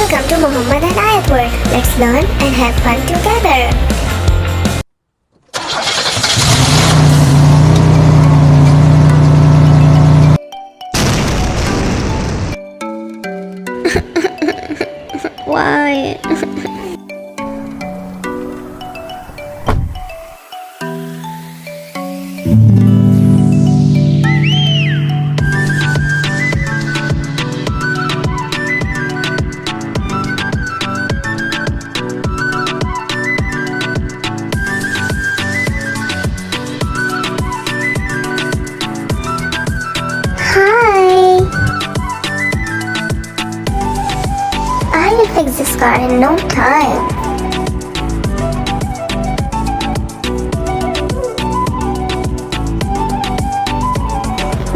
Welcome to Muhammad and Ayat world. Let's learn and have fun together. Why? Hi. I will fix this car in no time.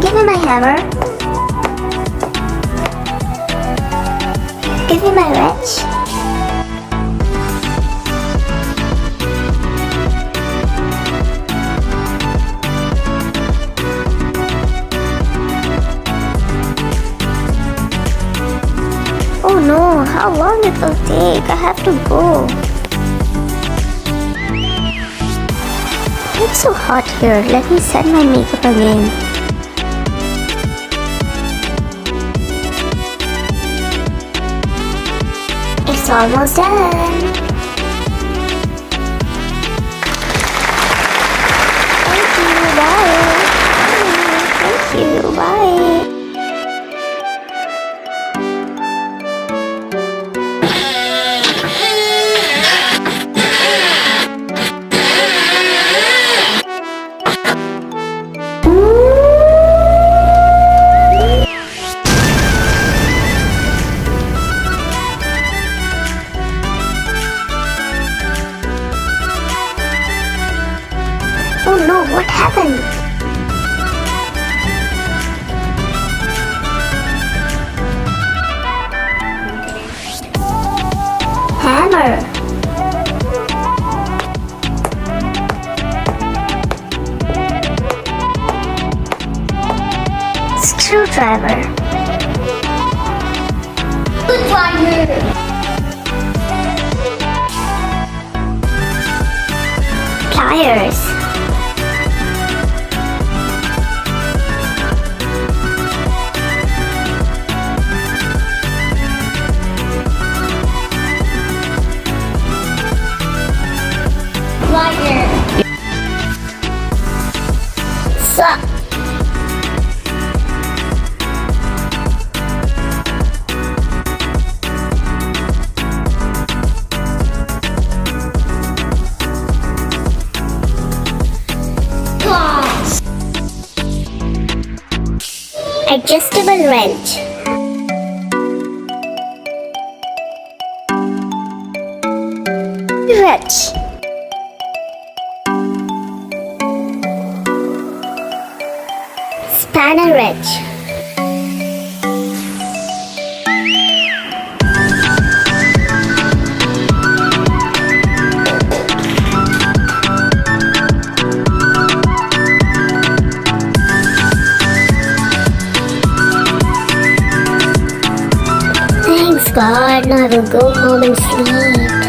Give me my hammer. Give me my wrench. Oh no, how long it will take? I have to go. It's so hot here. Let me set my makeup again. It's almost done. Thank you, bye. Thank you, bye. Oh no, what happened? Hammer. Screwdriver. Pliers. Suck. Adjustable wrench. Wrench. Spanner wrench. Thanks God, now I will go home and sleep.